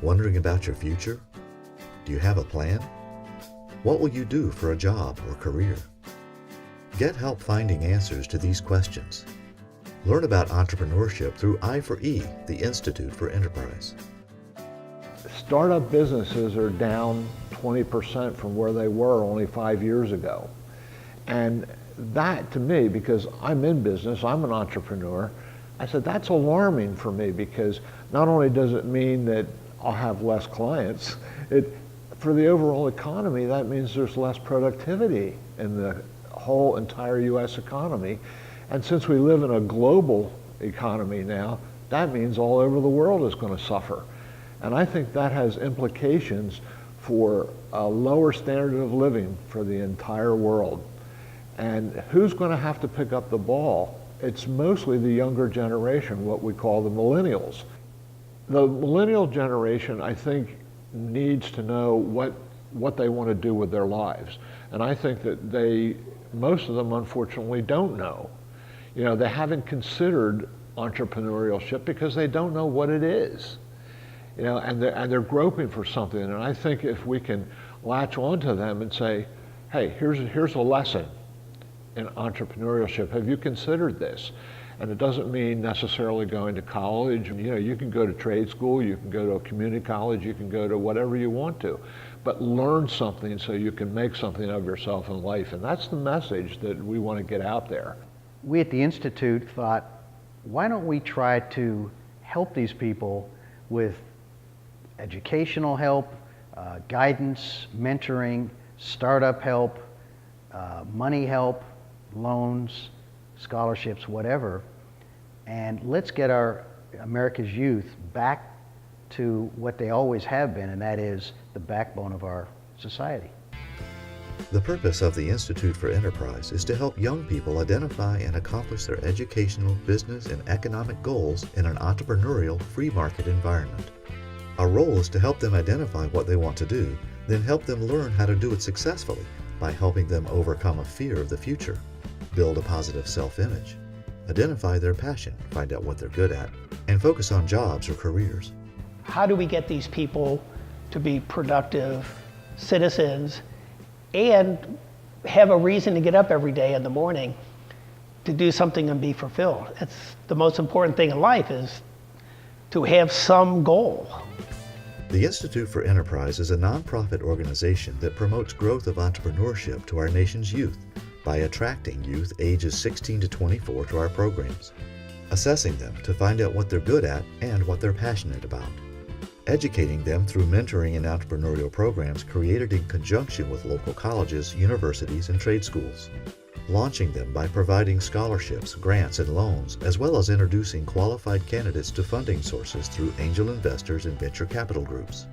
Wondering about your future? Do you have a plan? What will you do for a job or career? Get help finding answers to these questions. Learn about entrepreneurship through I4E, the Institute for Enterprise. Startup businesses are down 20% from where they were only 5 years ago. And that, to me, because I'm in business, I'm an entrepreneur, I said that's alarming for me, because not only does it mean that I'll have less clients, for the overall economy, that means there's less productivity in the whole entire US economy. And since we live in a global economy now, that means all over the world is going to suffer. And I think that has implications for a lower standard of living for the entire world. And who's going to have to pick up the ball? It's mostly the younger generation, what we call the millennials. The millennial generation, I think, needs to know what they want to do with their lives. And I think that most of them, unfortunately, don't know. You know, they haven't considered entrepreneurship because they don't know what it is. You know, and they're groping for something. And I think if we can latch onto them and say, hey, here's a lesson in entrepreneurship. Have you considered this? And it doesn't mean necessarily going to college. You know, you can go to trade school, you can go to a community college, you can go to whatever you want to, but learn something so you can make something of yourself in life. And that's the message that we want to get out there. We at the Institute thought, why don't we try to help these people with educational help, guidance, mentoring, startup help, money help, loans, scholarships, whatever, and let's get our America's youth back to what they always have been, and that is the backbone of our society. The purpose of the Institute for Enterprise is to help young people identify and accomplish their educational, business, and economic goals in an entrepreneurial, free market environment. Our role is to help them identify what they want to do, then help them learn how to do it successfully by helping them overcome a fear of the future, build a positive self-image, identify their passion, find out what they're good at, and focus on jobs or careers. How do we get these people to be productive citizens and have a reason to get up every day in the morning to do something and be fulfilled? It's the most important thing in life, is to have some goal. The Institute for Enterprise is a nonprofit organization that promotes growth of entrepreneurship to our nation's youth by attracting youth ages 16 to 24 to our programs, assessing them to find out what they're good at and what they're passionate about, educating them through mentoring and entrepreneurial programs created in conjunction with local colleges, universities, and trade schools, launching them by providing scholarships, grants, and loans, as well as introducing qualified candidates to funding sources through angel investors and venture capital groups,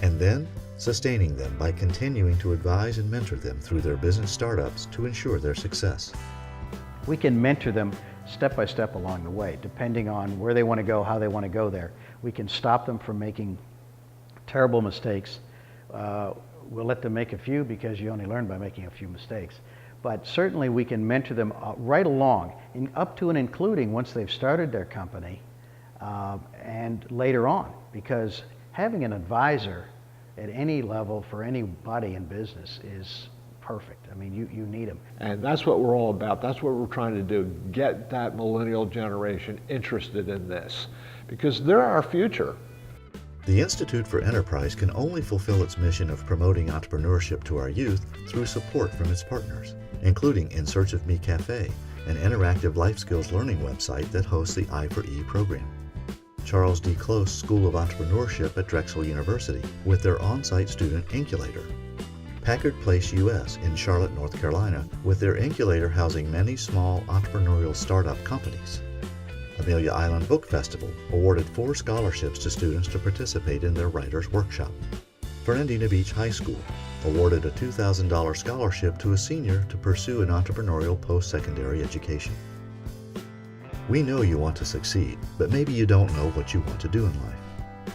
and then sustaining them by continuing to advise and mentor them through their business startups to ensure their success. We can mentor them step by step along the way, depending on where they want to go, how they want to go there. We can stop them from making terrible mistakes. We'll let them make a few, because you only learn by making a few mistakes. But certainly we can mentor them right along, up to and including once they've started their company and later on, because having an advisor at any level for anybody in business is perfect. I mean, you need them. And that's what we're all about. That's what we're trying to do, get that millennial generation interested in this, because they're our future. The Institute for Enterprise can only fulfill its mission of promoting entrepreneurship to our youth through support from its partners, including In Search of Me Cafe, an interactive life skills learning website that hosts the I4E program. Charles D. Close School of Entrepreneurship at Drexel University with their on-site student incubator. Packard Place US in Charlotte, North Carolina with their incubator housing many small entrepreneurial startup companies. Amelia Island Book Festival awarded 4 scholarships to students to participate in their writer's workshop. Fernandina Beach High School awarded a $2,000 scholarship to a senior to pursue an entrepreneurial post-secondary education. We know you want to succeed, but maybe you don't know what you want to do in life.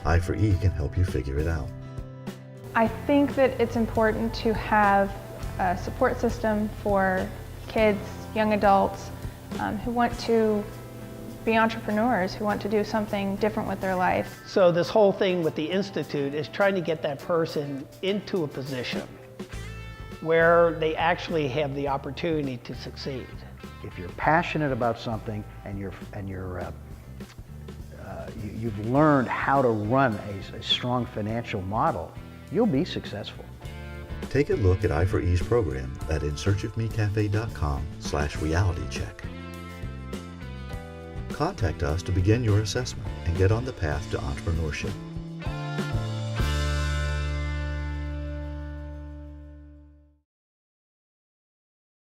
I4E can help you figure it out. I think that it's important to have a support system for kids, young adults who want to be entrepreneurs, who want to do something different with their life. So this whole thing with the Institute is trying to get that person into a position where they actually have the opportunity to succeed. If you're passionate about something and you've learned how to run a strong financial model, you'll be successful. Take a look at I4E's program at insearchofmecafe.com/realitycheck. Contact us to begin your assessment and get on the path to entrepreneurship.